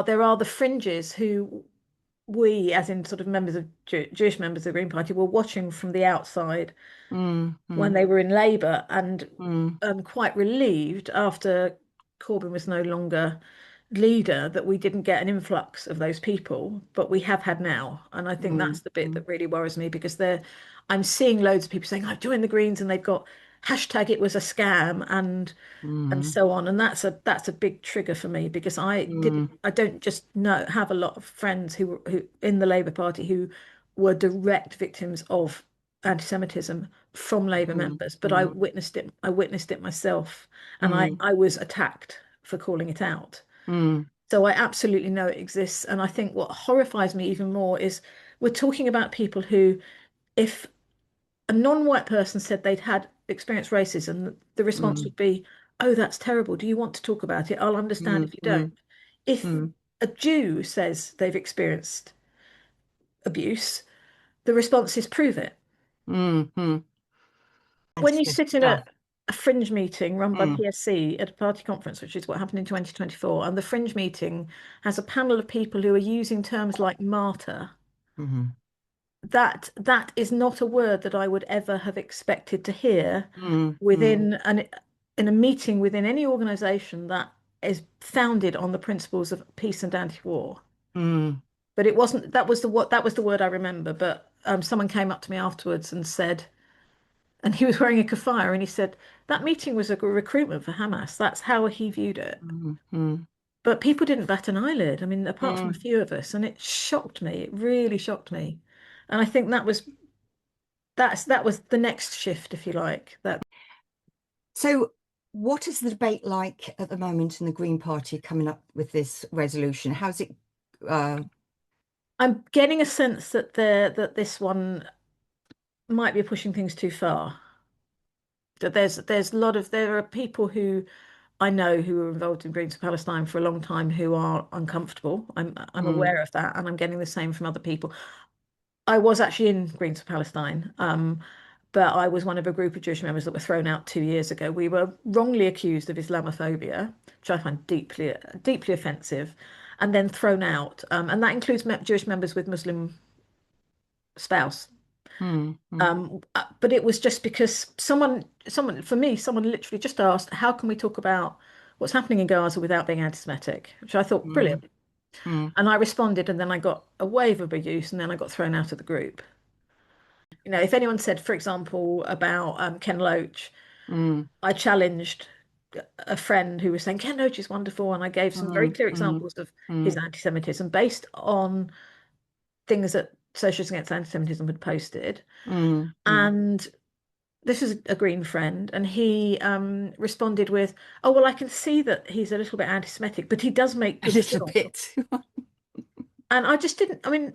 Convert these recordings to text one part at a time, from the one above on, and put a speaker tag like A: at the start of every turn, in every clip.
A: There are the fringes who we, as in sort of members of Jewish members of the Green Party, were watching from the outside
B: Mm,
A: when
B: mm,
A: they were in Labour and
B: mm,
A: quite relieved after Corbyn was no longer leader that we didn't get an influx of those people, but we have had now. And I think
B: mm,
A: that's the bit
B: mm,
A: that really worries me because I'm seeing loads of people saying, I've joined the Greens and they've got hashtag it was a scam and
B: mm,
A: so on. And that's a big trigger for me because
B: mm,
A: I don't just know have a lot of friends who in the Labour Party who were direct victims of anti-Semitism from Labour
B: mm,
A: members, but
B: mm,
A: I witnessed it myself and
B: mm,
A: I was attacked for calling it out.
B: mm,
A: So I absolutely know it exists. And I think what horrifies me even more is we're talking about people who, if a non-white person said they'd had experienced racism, the response
B: mm,
A: would be, "Oh, that's terrible. Do you want to talk about it? I'll understand
B: mm,
A: if you don't."
B: mm,
A: If
B: mm,
A: a Jew says they've experienced abuse, the response is prove it.
B: mm, mm.
A: When you
B: Sensitive
A: sit in
B: stuff.
A: a fringe meeting run by
B: Mm,
A: PSC at a party conference, which is what happened in 2024, and the fringe meeting has a panel of people who are using terms like martyr,
B: mm,
A: that is not a word that I would ever have expected to hear
B: mm, mm,
A: within an in a meeting within any organization that is founded on the principles of peace and anti-war.
B: mm.
A: But it wasn't that was the word I remember. But someone came up to me afterwards and said, and he was wearing a keffiyeh, and he said that meeting was a recruitment for Hamas. That's how he viewed it.
B: Mm, mm,
A: But people didn't bat an eyelid. I mean, apart from a
B: mm.
A: few of us, and it shocked me. It really shocked me. And I think that was the next shift, if you like. That
B: So, what is the debate like at the moment in the Green Party coming up with this resolution? How's it? Uh,
A: I'm getting a sense that this one might be pushing things too far. That there are people who I know who were involved in Greens for Palestine for a long time who are uncomfortable. I'm
B: mm,
A: aware of that, and I'm getting the same from other people. I was actually in Greens for Palestine, but I was one of a group of Jewish members that were thrown out 2 years ago. We were wrongly accused of Islamophobia, which I find deeply offensive, and then thrown out. And that includes Jewish members with Muslim spouse.
B: mm, mm,
A: But it was just because for me, someone literally just asked, how can we talk about what's happening in Gaza without being anti-Semitic? Which I thought,
B: mm,
A: brilliant.
B: mm.
A: And I responded, and then I got a wave of abuse, and then I got thrown out of the group. If anyone said, for example, about Ken Loach,
B: Mm,
A: I challenged a friend who was saying Ken Loach is wonderful, and I gave some very
B: mm,
A: clear
B: mm,
A: examples of his
B: mm,
A: anti-Semitism based on things that Socialists Against Anti-Semitism had posted.
B: mm, mm.
A: And this is a Green friend, and he responded with, "Oh, well, I can see that he's a little bit anti-Semitic, but he does make
B: A
A: good
B: little
A: films."
B: bit.
A: And I just didn't, I mean,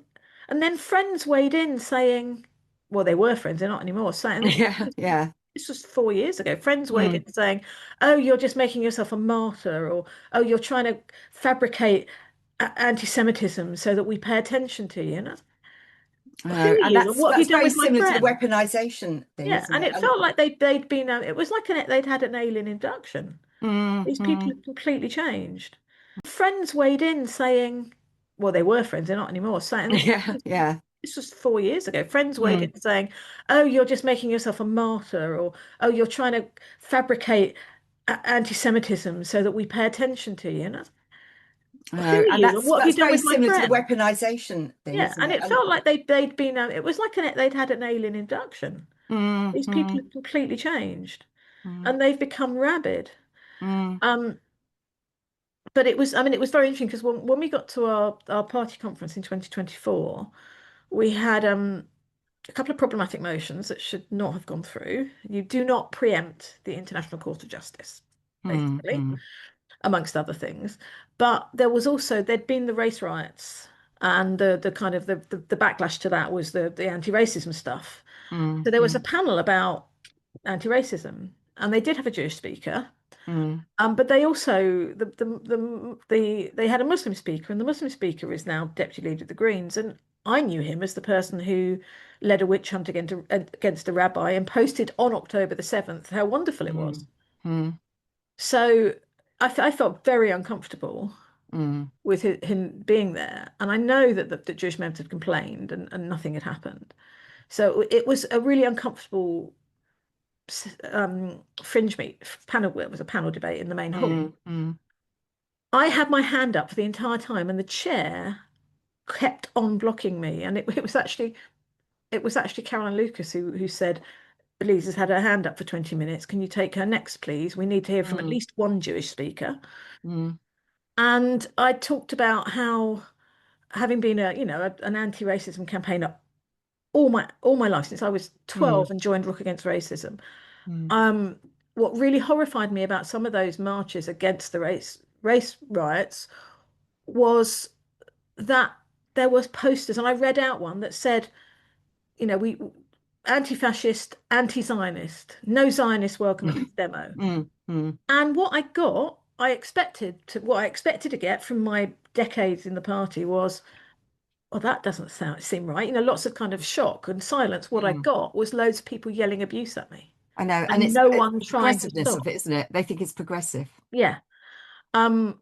A: and then friends weighed in saying, well, they were friends, they're not anymore, saying
B: Yeah, yeah.
A: this was 4 years ago. Friends weighed
B: Mm.
A: in saying, "Oh, you're just making yourself a martyr," or "Oh, you're trying to fabricate anti-Semitism so that we pay attention to you." And who are
B: And
A: you, and what have you
B: that's
A: done
B: very
A: with my
B: similar to the
A: friend?
B: weaponization thing,
A: Yeah,
B: isn't
A: and
B: it?
A: it felt like they'd been. It was like they'd had an alien induction.
B: Mm,
A: These people
B: mm,
A: have completely changed. Friends weighed in saying, well, they were friends, they're not anymore, saying
B: yeah, yeah.
A: this was 4 years ago. Friends weighed
B: Mm,
A: in saying, "Oh, you're just making yourself a martyr," or "Oh, you're trying to fabricate anti-Semitism so that we pay attention to you." And who are
B: and
A: you, and what have you
B: that's
A: done
B: very
A: with my
B: similar to the
A: friend?
B: weaponization thing,
A: Yeah,
B: isn't
A: and
B: it?
A: it felt like they'd been. It was like they'd had an alien induction.
B: Mm,
A: These people
B: mm,
A: have completely changed,
B: mm,
A: and they've become rabid.
B: mm,
A: Um, but it was very interesting because when we got to our party conference in 2024, we had a couple of problematic motions that should not have gone through. You do not preempt the International Court of Justice,
B: mm,
A: basically,
B: mm,
A: amongst other things. But there'd been the race riots, and the kind of the backlash to that was the anti-racism stuff.
B: mm,
A: So there was a
B: mm,
A: panel about anti-racism, and they did have a Jewish speaker.
B: mm,
A: But they also they had a Muslim speaker, and the Muslim speaker is now deputy leader of the Greens. And I knew him as the person who led a witch hunt against a rabbi and posted on October the 7th how wonderful it was.
B: mm, mm,
A: So I felt very uncomfortable.
B: mm,
A: with him being there. And I know that the Jewish members had complained and nothing had happened. So it was a really uncomfortable fringe meet panel. It was a panel debate in the main hall.
B: mm, mm,
A: I had my hand up for the entire time, and the chair kept on blocking me. And it was actually Caroline Lucas who said, Elise has had her hand up for 20 minutes. Can you take her next, please? We need to hear from at
B: mm,
A: least one Jewish speaker.
B: mm,
A: And I talked about how, having been an anti-racism campaigner all my life since I was
B: mm,
A: 12 and joined Rock Against Racism,
B: mm,
A: um, what really horrified me about some of those marches against the race riots was that there was posters, and I read out one that said, we anti-fascist, anti-Zionist, no Zionist welcome at this demo.
B: mm, mm,
A: And what I expected to get from my decades in the party was, well, that doesn't seem right. Lots of kind of shock and silence. What I
B: mm.
A: got was loads of people yelling abuse at me
B: I know, and
A: and
B: it's
A: no
B: it's
A: one
B: the
A: trying to
B: progressiveness of
A: stop.
B: it, isn't it? They think it's progressive.
A: Yeah. Um,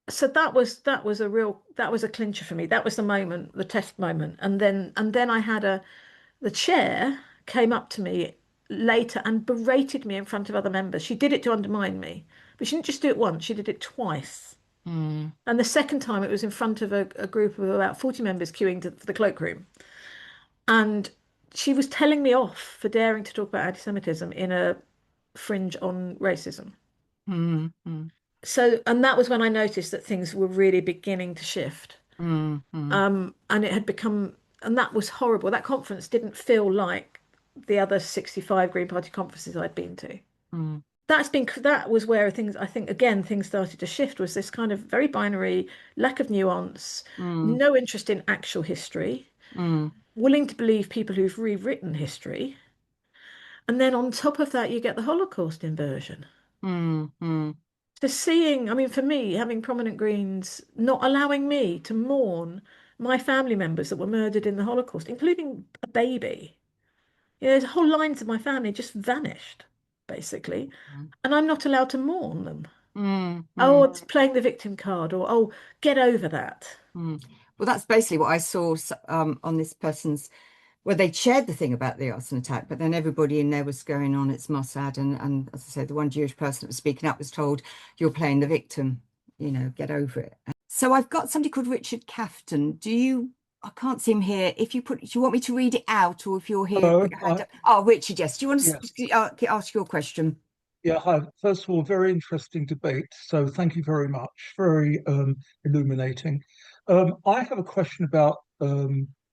A: so that was a clincher for me. That was the moment, the test moment. And then the chair came up to me later and berated me in front of other members. She did it to undermine me, but she didn't just do it once, she did it twice.
B: Mm,
A: And the second time it was in front of a group of about 40 members queuing for the cloakroom. And she was telling me off for daring to talk about anti-Semitism in a fringe on racism.
B: mm, mm,
A: So, and that was when I noticed that things were really beginning to shift.
B: mm, mm,
A: And it had become, and that was horrible. That conference didn't feel like the other 65 Green Party conferences I'd been to.
B: mm,
A: That was where things, I think, again, things started to shift, was this kind of very binary, lack of nuance,
B: mm,
A: no interest in actual history,
B: mm,
A: willing to believe people who've rewritten history. And then on top of that, you get the Holocaust inversion.
B: mm, mm,
A: So I mean, for me, having prominent Greens not allowing me to mourn my family members that were murdered in the Holocaust, including a baby. There's whole lines of my family just vanished, basically, and I'm not allowed to mourn them.
B: mm,
A: Oh,
B: mm,
A: it's playing the victim card, or oh, get over that.
B: mm. Well, that's basically what I saw on this person's, where they shared the thing about the arson attack, but then everybody in there was going on, it's Mossad. And as I said, the one Jewish person that was speaking up was told, you're playing the victim, get over it. So I've got somebody called Richard Cafton. I can't see him here. Do you want me to read it out, or if you're here,
C: Hello.
B: put your hand up? Oh, Richard, yes. Do you want
C: Yes.
B: to ask your question?
C: Yeah. Hi. First of all, very interesting debate. So thank you very much. Very illuminating. I have a question about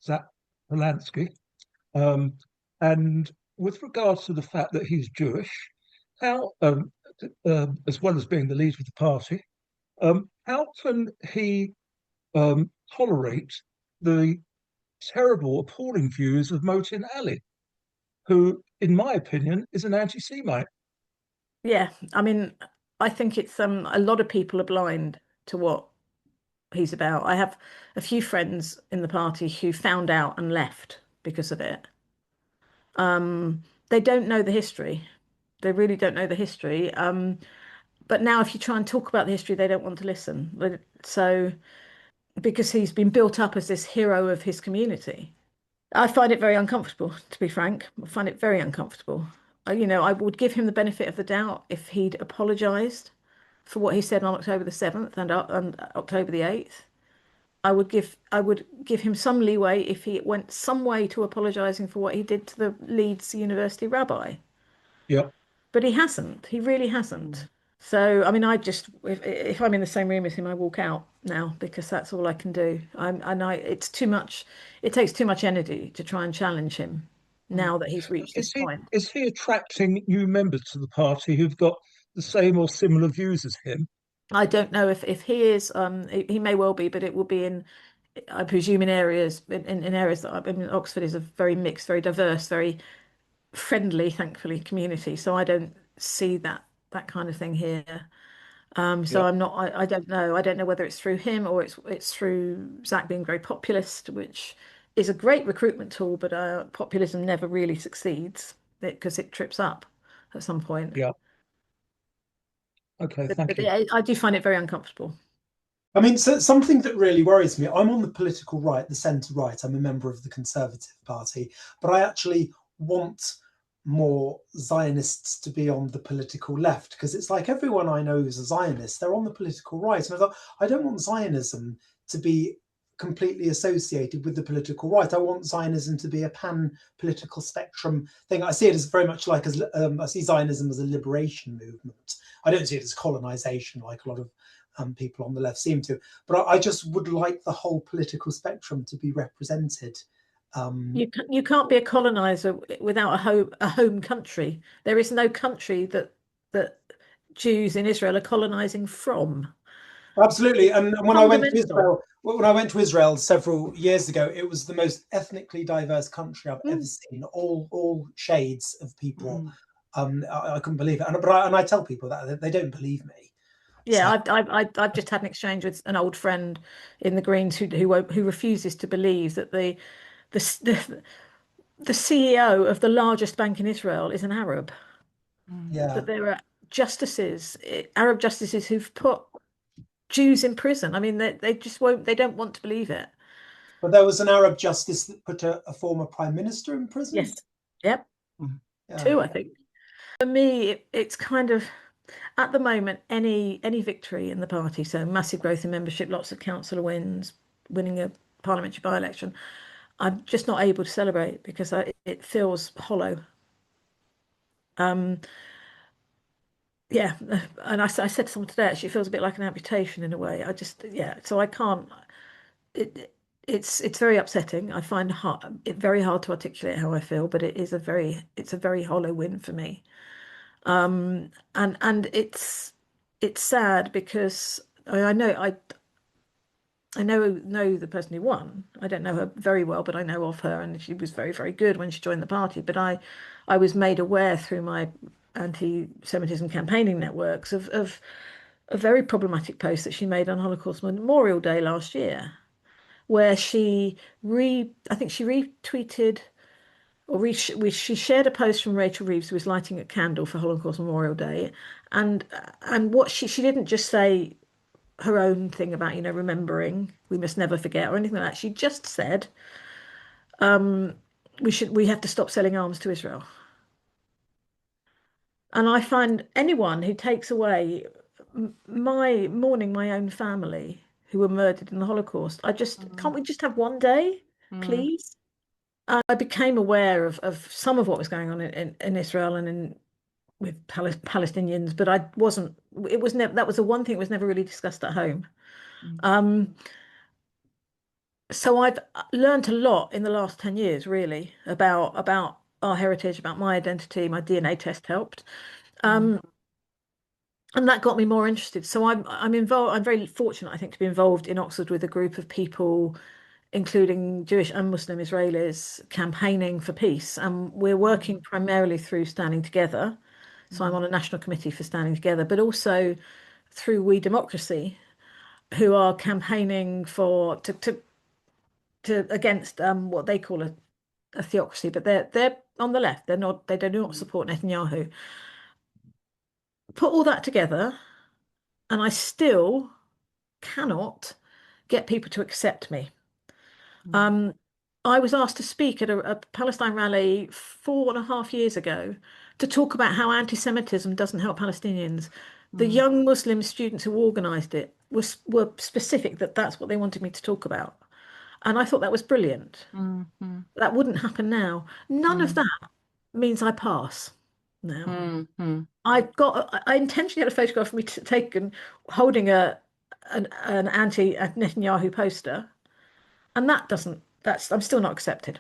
C: Zach Polanski, um, and with regards to the fact that he's Jewish, how, as well as being the leader of the party, how can he tolerate the terrible, appalling views of Motin Ali, who, in my opinion, is an anti-Semite?
A: Yeah, I mean, I think it's a lot of people are blind to what he's about. I have a few friends in the party who found out and left because of it. They don't know the history. They really don't know the history. But now, if you try and talk about the history, they don't want to listen. So, because he's been built up as this hero of his community, I find it very uncomfortable, to be frank. I find it very uncomfortable. I would give him the benefit of the doubt if he'd apologized for what he said on October the 7th and October the 8th. I would give him some leeway if he went some way to apologizing for what he did to the Leeds University rabbi.
C: Yeah.
A: But he hasn't. He really hasn't. So, I mean, if I'm in the same room as him, I walk out now because that's all I can do. It's too much. It takes too much energy to try and challenge him
B: Mm.
A: now that he's reached this
C: Is he
A: point.
C: is he attracting new members to the party who've got the same or similar views as him?
A: I don't know if he is. He may well be, but it will be I presume, in areas I mean, Oxford is a very mixed, very diverse, very friendly, thankfully, community. So I don't see that kind of thing here. So
C: Yeah,
A: I'm not. I don't know. I don't know whether it's through him or it's through Zach being very populist, which is a great recruitment tool, but populism never really succeeds because it trips up at some point.
C: yeah. Okay,
A: But
C: thank you.
A: I do find it very uncomfortable.
D: I mean, so something that really worries me, I'm on the political right, the centre right. I'm a member of the Conservative Party, but I actually want more Zionists to be on the political left because it's like everyone I know is a Zionist, they're on the political right. And I thought, I don't want Zionism to be completely associated with the political right. I want Zionism to be a pan political spectrum thing. I see it as very much like, as I see Zionism as a liberation movement. I don't see it as colonization like a lot of people on the left seem to. But I just would like the whole political spectrum to be represented.
A: You can't be a colonizer without a home country. There is no country that Jews in Israel are colonizing from.
D: Absolutely.
A: It's
D: And when I went to
A: fundamental.
D: Israel, when I went to Israel several years ago, it was the most ethnically diverse country I've ever
A: Mm.
D: seen. All shades of people.
B: Mm.
D: I couldn't believe it. And I tell people that they don't believe me.
A: Yeah,
D: So
A: I've just had an exchange with an old friend in the Greens who refuses to believe that the the CEO of the largest bank in Israel is an Arab.
B: Mm.
D: yeah,
A: That there are Arab justices who've put Jews in prison. I mean, they just won't. They don't want to believe it.
D: but there was an Arab justice that put a former prime minister in
A: Yes.
D: prison.
A: Yep.
B: Mm.
D: Yeah.
A: Two, I think. For me, it's kind of at the moment any victory in the party, so massive growth in membership, lots of councillor wins, winning a parliamentary by-election. I'm just not able to celebrate because it feels hollow. Um, yeah, and I said to someone today, actually, it feels a bit like an amputation in a way. Yeah, so I can't. It's very upsetting. I find it very hard to articulate how I feel, but it's a very hollow win for me. And it's sad because I know the person who won. I don't know her very well, but I know of her, and she was very good when she joined the party. But I was made aware through my anti-Semitism campaigning networks of a very problematic post that she made on Holocaust Memorial Day last year, where I think she retweeted she shared a post from Rachel Reeves, who was lighting a candle for Holocaust Memorial Day, and what she didn't just say her own thing about, remembering, we must never forget or anything like that. She just said, we have to stop selling arms to Israel. And I find anyone who takes away my mourning my own family who were murdered in the Holocaust, can't
B: Mm.
A: we just have one day,
B: Mm.
A: please? I became aware of some of what was going on in Israel and in with Palestinians, but I wasn't. It was never. That was the one thing that was never really discussed at home.
B: Mm.
A: Um, so I've learned a lot in the last 10 years, really, about our heritage, about my identity. My DNA test helped.
B: Mm.
A: Um, and that got me more interested. So I'm involved. I'm very fortunate, I think, to be involved in Oxford with a group of people, including Jewish and Muslim Israelis, campaigning for peace. And we're working
B: Mm.
A: primarily through Standing Together. So I'm
B: Mm.
A: on a national committee for Standing Together, but also through We Democracy, who are campaigning to against what they call a theocracy, but they're on the left. They do not
B: Mm.
A: support Netanyahu. Put all that together, and I still cannot get people to accept me.
B: Mm.
A: Um, I was asked to speak at a Palestine rally 4.5 years ago to talk about how anti-Semitism doesn't help Palestinians. The
B: Mm.
A: young Muslim students who organised it were specific that that's what they wanted me to talk about. And I thought that was brilliant.
B: Mm. Mm.
A: That wouldn't happen now. None of
B: Mm.
A: that means I pass now.
B: Mm. Mm.
A: I intentionally had a photograph of me taken holding an anti-Netanyahu poster, and I'm still not accepted.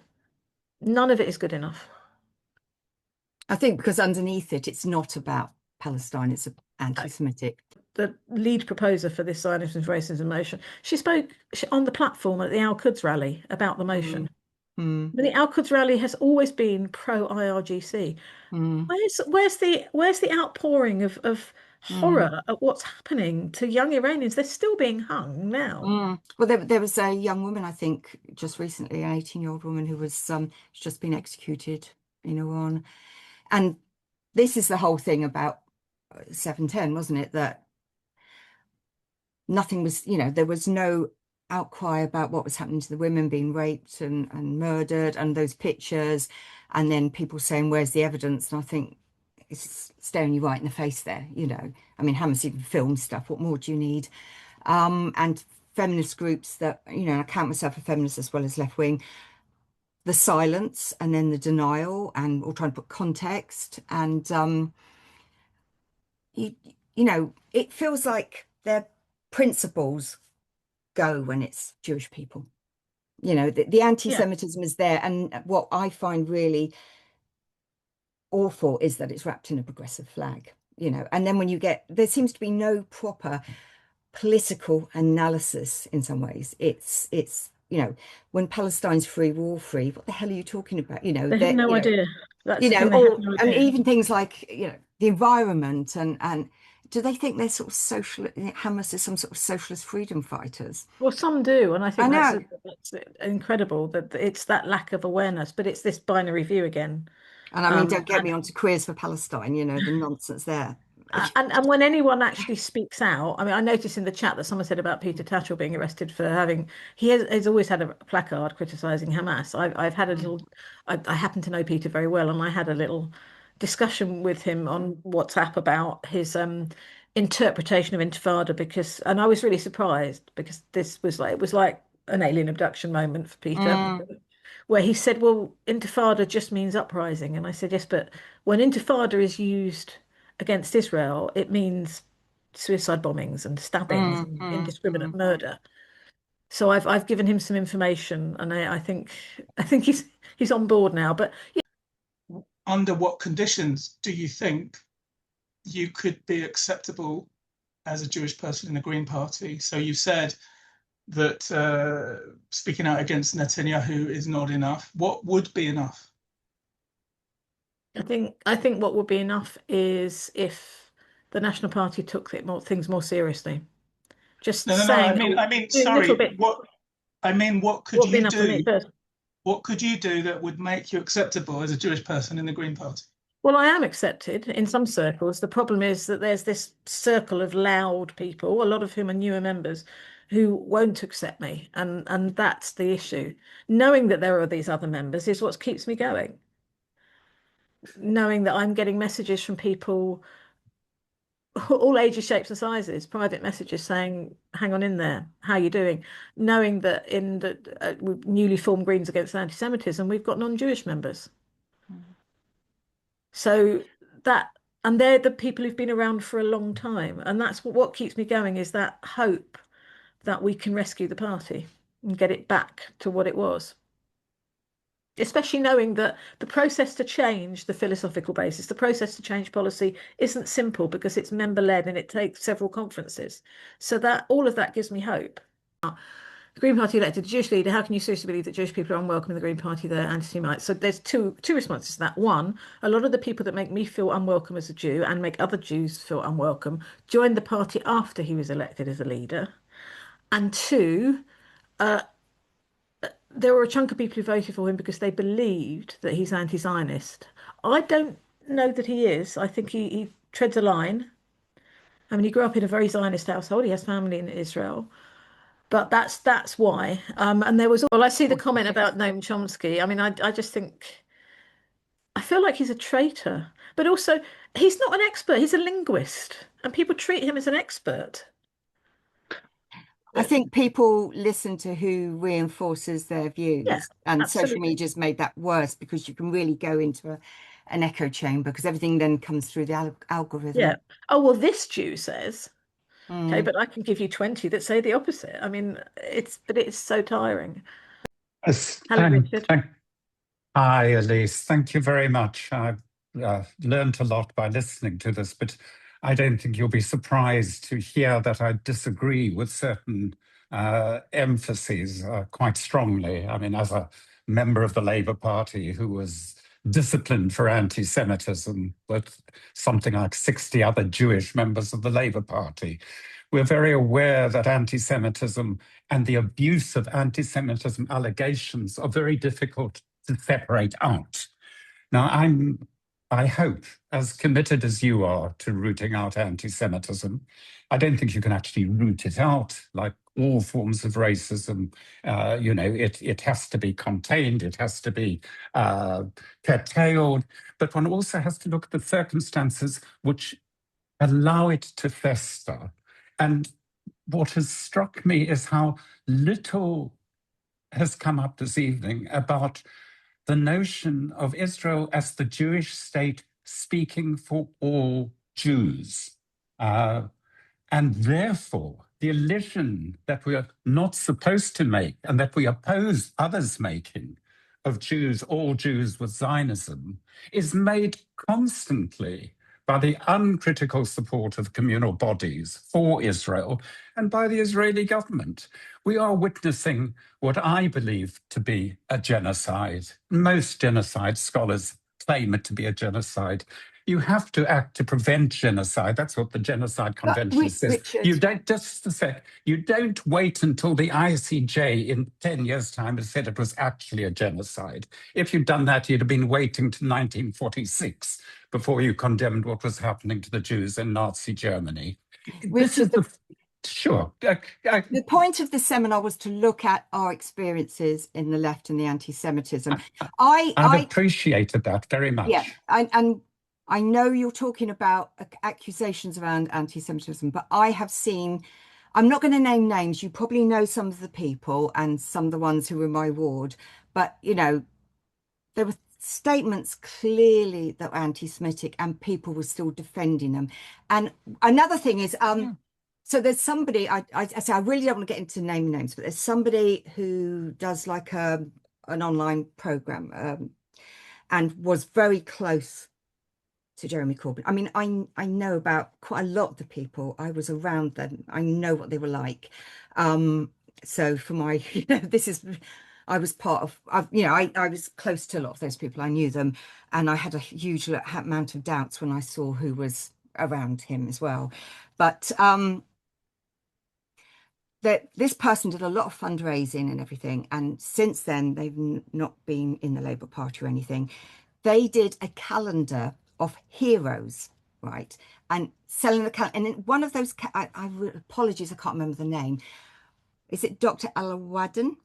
A: None of it is good enough.
B: I think because underneath it, it's not about Palestine, it's
A: No.
B: anti-Semitic.
A: The lead proposer for this Zionism, Racism motion, she spoke on the platform at the Al Quds rally about the motion.
B: Mm. Mm.
A: The Al Quds rally has always been pro IRGC.
B: Mm.
A: Where's the outpouring of
B: Mm.
A: horror at what's happening to young Iranians? They're still being hung now.
B: Mm. Well, there was a young woman, I think, just recently, an 18-year-old woman who was she's just been executed in Iran. And this is the whole thing about 710, wasn't it? That nothing was, there was no outcry about what was happening to the women being raped and murdered, and those pictures, and then people saying, where's the evidence? And I think it's staring you right in the face there. I mean, Hamas even filmed stuff. What more do you need? And feminist groups that, I count myself a feminist as well as left wing, the silence and then the denial, and or trying to put context, and it feels like their principles go when it's Jewish people. The anti-Semitism is there, and what I find really awful is that it's wrapped in a progressive flag. And then when there seems to be no proper political analysis in some ways. It's when Palestine's free, we're all free. What the hell are you talking about?
A: They have no idea. That's the thing, they have no
B: and
A: idea.
B: even things like the environment, and do they think they're sort of Hamas is some sort of socialist freedom fighters?
A: Well, some do, and I think
B: I know.
A: that's incredible that it's that lack of awareness, but it's this binary view again.
B: And I mean, don't get me onto queers for Palestine, the nonsense there.
A: And when anyone actually speaks out, I mean, I noticed in the chat that someone said about Peter Tatchell being arrested for he has always had a placard criticizing Hamas. I've had a little, I happen to know Peter very well, and I had a little discussion with him on WhatsApp about his interpretation of Intifada, and I was really surprised because it was like an alien abduction moment for Peter, where he said, well, Intifada just means uprising. And I said, yes, but when Intifada is used against Israel, it means suicide bombings and stabbings and indiscriminate murder. So I've given him some information, and I think he's on board now. But yeah.
E: Under what conditions do you think you could be acceptable as a Jewish person in the Green Party? So you said that speaking out against Netanyahu is not enough. What would be enough?
A: I think what would be enough is if the National Party took things more seriously. Just
E: No.
A: saying,
E: I mean, sorry. What could you do? What could you do that would make you acceptable as a Jewish person in the Green Party?
A: Well, I am accepted in some circles. The problem is that there's this circle of loud people, a lot of whom are newer members, who won't accept me, and that's the issue. Knowing that there are these other members is what keeps me going. Knowing that I'm getting messages from people, all ages, shapes and sizes, private messages saying, hang on in there, how are you doing? Knowing that in the newly formed Greens Against Anti-Semitism, we've got non-Jewish members. So and they're the people who've been around for a long time. And that's what keeps me going, is that hope that we can rescue the party and get it back to what it was. Especially knowing that the process to change the philosophical basis, the process to change policy isn't simple because it's member-led and it takes several conferences. So that all of that gives me hope. The Green Party elected a Jewish leader. How can you seriously believe that Jewish people are unwelcome in the Green Party? They're anti-Semites. So there's two responses to that. One, a lot of the people that make me feel unwelcome as a Jew and make other Jews feel unwelcome joined the party after he was elected as a leader. And two, there were a chunk of people who voted for him because they believed that he's anti-Zionist. I don't know that he is. I think he treads a line. I mean, he grew up in a very Zionist household. He has family in Israel. But that's why. And there was, I see the comment about Noam Chomsky. I mean, I just think, I feel like he's a traitor. But also, he's not an expert. He's a linguist. And people treat him as an expert.
B: I think people listen to who reinforces their views, and
A: absolutely.
B: Social media's made that worse because you can really go into an echo chamber because everything then comes through the algorithm.
A: Yeah. Oh, well, this Jew says, okay, but I can give you 20 that say the opposite. I mean, it's so tiring. Hello, Richard.
F: Hi, Elise. Thank you very much. I've learned a lot by listening to this, but I don't think you'll be surprised to hear that I disagree with certain emphases quite strongly. I mean, as a member of the Labour Party who was disciplined for anti-Semitism with something like 60 other Jewish members of the Labour Party, we're very aware that anti-Semitism and the abuse of anti-Semitism allegations are very difficult to separate out. Now, I'm I hope, as committed as you are to rooting out anti-Semitism. I don't think you can actually root it out like all forms of racism. It has to be contained, it has to be curtailed, but one also has to look at the circumstances which allow it to fester. And what has struck me is how little has come up this evening about the notion of Israel as the Jewish state speaking for all Jews. And therefore, the elision that we are not supposed to make and that we oppose others making of Jews, all Jews with Zionism, is made constantly by the uncritical support of communal bodies for Israel and by the Israeli government. We are witnessing what I believe to be a genocide. Most genocide scholars claim it to be a genocide. You have to act to prevent genocide. That's what the Genocide Convention says.
B: Richard,
F: You don't, just a sec, you don't wait until the ICJ in 10 years' time has said it was actually a genocide. If you'd done that, you'd have been waiting to 1946 before you condemned what was happening to the Jews in Nazi Germany.
B: Richard,
F: Sure.
B: the point of the seminar was to look at our experiences in the left and the anti-Semitism.
F: I've appreciated that very much.
B: Yeah, and I know you're talking about accusations around anti-Semitism, but I have seen, I'm not going to name names, you probably know some of the people and some of the ones who were in my ward, but, there were statements clearly that were anti-Semitic and people were still defending them. And another thing is, so there's somebody, I say I really don't want to get into naming names, but there's somebody who does like an online program and was very close to Jeremy Corbyn. I mean, I know about quite a lot of the people. I was around them. I know what they were like. So for my, I was part of, I was close to a lot of those people. I knew them, and I had a huge amount of doubts when I saw who was around him as well. But that this person did a lot of fundraising and everything, and since then they've not been in the Labour Party or anything. They did a calendar of heroes, right, and selling the calendar. And in one of those, apologies, I can't remember the name. Is it Dr. Alawadden,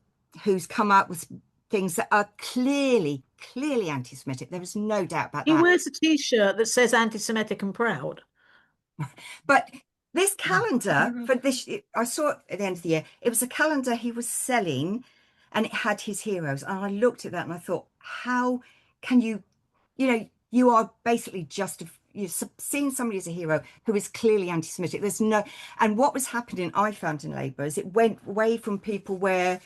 B: who's come up with things that are clearly anti-Semitic? There is no doubt about that.
A: He wears a T-shirt that says "anti-Semitic and proud."
B: But this calendar for this, I saw it at the end of the year. It was a calendar he was selling, and it had his heroes. And I looked at that and I thought, how can you, you are basically you've seen somebody as a hero who is clearly anti-Semitic. There's no, and what was happening, I found in Labour, is it went away from people where,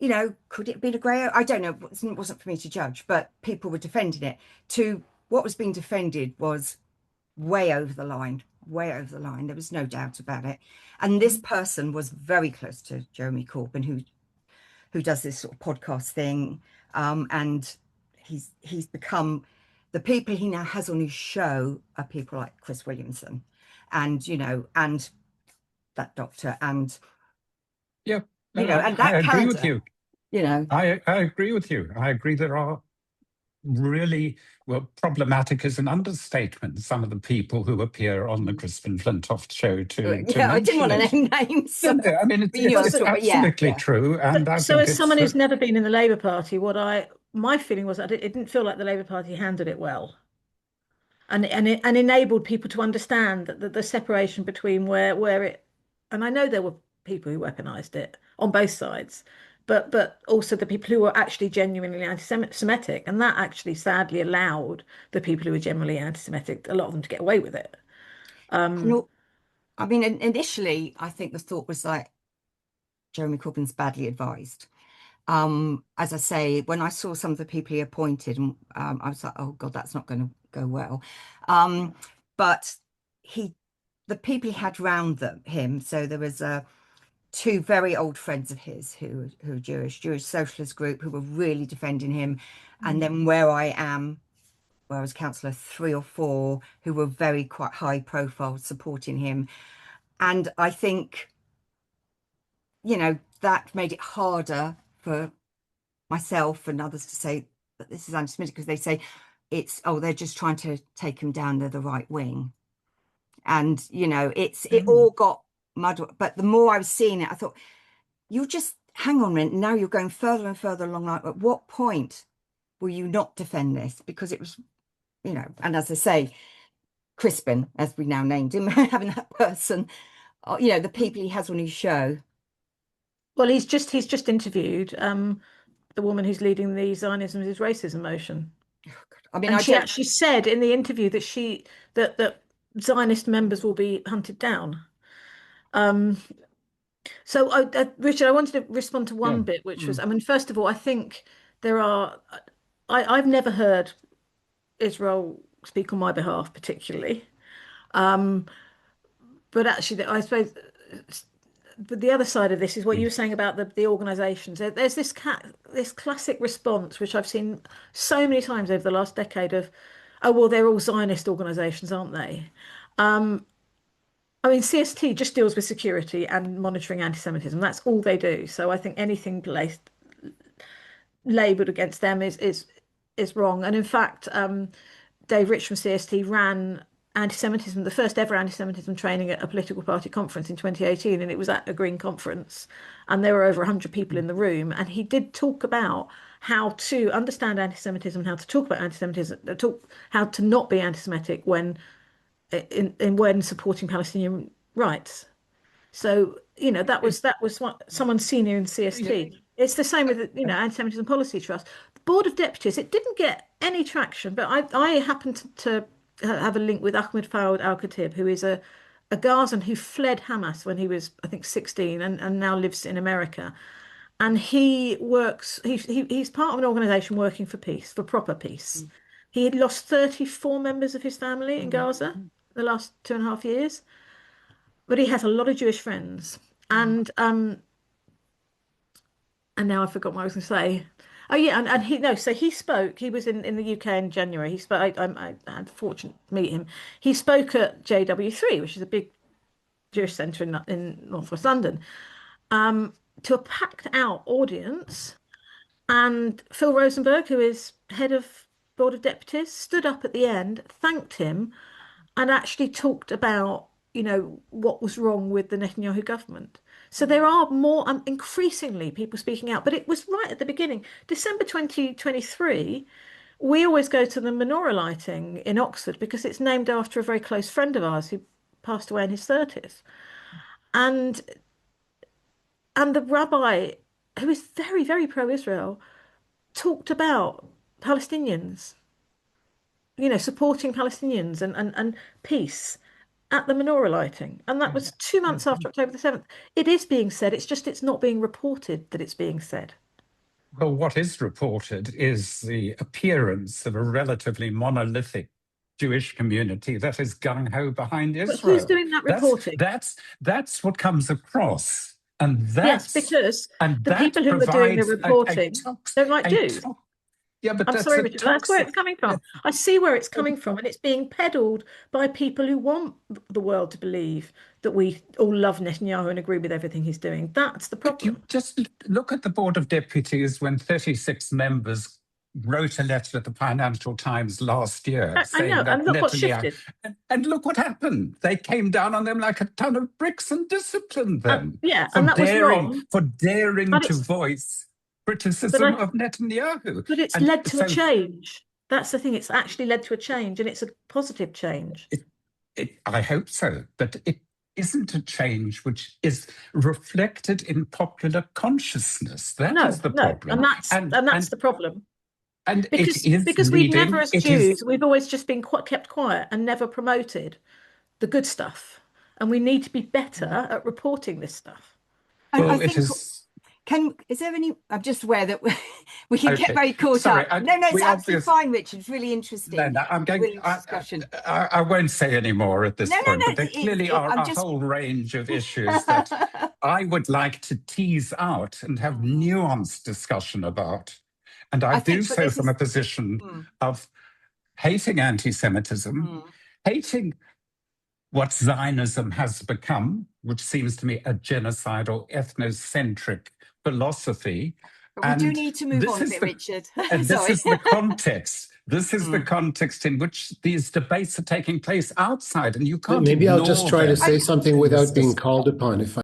B: could it have been a grey area? I don't know. It wasn't for me to judge, but people were defending it, to what was being defended was way over the line. There was no doubt about it. And this person was very close to Jeremy Corbyn, who does this sort of podcast thing. And he's become, the people he now has on his show are people like Chris Williamson and, and that doctor and,
F: yeah,
B: and that
F: I agree
B: calendar,
F: with you. I agree with you. I agree there are really, problematic is an understatement, some of the people who appear on the Crispin Flintoff show to
B: I didn't want to name names. So.
F: No, I mean, it's absolutely true. And
A: so as someone who's never been in the Labour Party, my feeling was that it didn't feel like the Labour Party handled it well. And enabled people to understand that the separation between where it, and I know there were people who weaponized it on both sides, but also the people who were actually genuinely anti-Semitic, and that actually sadly allowed the people who were generally anti-Semitic, a lot of them, to get away with it.
B: I mean, initially, I think the thought was like, Jeremy Corbyn's badly advised. As I say, when I saw some of the people he appointed, I was like, oh God, that's not going to go well. But the people he had round him, so there was two very old friends of his who are Jewish socialist group who were really defending him. And then where I was councillor, 3 or 4 who were very quite high profile supporting him. And I think, that made it harder for myself and others to say that this is anti-Semitic, because they say, it's, oh, they're just trying to take him down, they're the right wing. And, you know, it all got muddled. But the more I was seeing it, I thought, you just hang on a minute. Now you're going further and further along. Like, at what point will you not defend this? Because it was, you know, and as I say, Crispin, as we now named him, having that person, you know, the people he has on his show.
A: Well, he's just interviewed the woman who's leading the Zionism is Racism motion.
B: Oh, I mean,
A: and she actually said in the interview that that Zionist members will be hunted down. So, Richard, I wanted to respond to one bit, which was, I mean, first of all, I think there are, I've never heard Israel speak on my behalf particularly. But actually, I suppose, but the other side of this is what you were saying about the organisations. There's this classic response, which I've seen so many times over the last decade of, oh, well, they're all Zionist organisations, aren't they? I mean, CST just deals with security and monitoring anti-Semitism. That's all they do. So I think anything labelled against them is wrong. And in fact, Dave Rich from CST ran anti-Semitism, the first ever anti-Semitism training at a political party conference in 2018, and it was at a Green conference, and there were over 100 people in the room, and he did talk about how to understand anti-Semitism, how to talk about anti-Semitism, how to not be anti-Semitic when supporting Palestinian rights. So, you know, that was what someone senior in CST. It's the same with, you know, Anti-Semitism Policy Trust. The Board of Deputies, it didn't get any traction, but I happened to have a link with Ahmed Fawad Al-Khatib, who is a Gazan who fled Hamas when he was, I think, 16 and now lives in America. And he's part of an organization working for peace, for proper peace. He had lost 34 members of his family in Gaza the last 2.5 years, but he has a lot of Jewish friends. And now I forgot what I was going to say. Oh yeah, and he spoke. He was in the UK in January. He spoke. I had the fortune to meet him. He spoke at JW3, which is a big Jewish centre in northwest London, to a packed out audience. And Phil Rosenberg, who is head of Board of Deputies, stood up at the end, thanked him, and actually talked about, you know, what was wrong with the Netanyahu government. So there are more, increasingly, people speaking out. But it was right at the beginning. December 2023, we always go to the menorah lighting in Oxford because it's named after a very close friend of ours who passed away in his 30s. And the rabbi, who is very, very pro-Israel, talked about Palestinians, you know, supporting Palestinians and peace at the menorah lighting. And that was 2 months after October the 7th. It is being said, it's not being reported that it's being said.
F: Well, what is reported is the appearance of a relatively monolithic Jewish community that is gung-ho behind Israel.
A: But who's doing that reporting?
F: That's what comes across. And
A: yes, because the people who are doing the reporting don't like Jews.
F: Yeah, but
A: I'm sorry, Richard, that's where it's coming from. I see where it's coming from, and it's being peddled by people who want the world to believe that we all love Netanyahu and agree with everything he's doing. That's the problem.
F: You just look at the Board of Deputies when 36 members wrote a letter to the Financial Times last year saying that
A: and look what shifted.
F: And look what happened. They came down on them like a ton of bricks and disciplined them.
A: And that was wrong.
F: For daring to voice criticism of Netanyahu.
A: But it's led to a change. That's the thing. It's actually led to a change, and it's a positive change.
F: I hope so. But it isn't a change which is reflected in popular consciousness. That is the problem.
A: And that's the problem.
F: And
A: because we've never, as Jews, we've always just been kept quiet and never promoted the good stuff. And we need to be better at reporting this stuff.
F: Well,
B: I think is there any? I'm just aware that we can get very caught up. No, it's absolutely fine, Richard. It's really interesting.
F: No, I'm going. I won't say any more at this point. But there clearly are a whole range of issues that I would like to tease out and have nuanced discussion about. And I do so from a position of hating anti-Semitism, hating what Zionism has become, which seems to me a genocidal, ethnocentric philosophy,
B: But we do need to move on a bit, Richard.
F: And this
B: Sorry.
F: is the context. This is the
B: Mm.
F: context in which these debates are taking place outside, and you can't
G: Maybe I'll
F: ignore
G: just try to
F: them.
G: say something
F: in this
G: without being
F: discussion.
G: called upon, if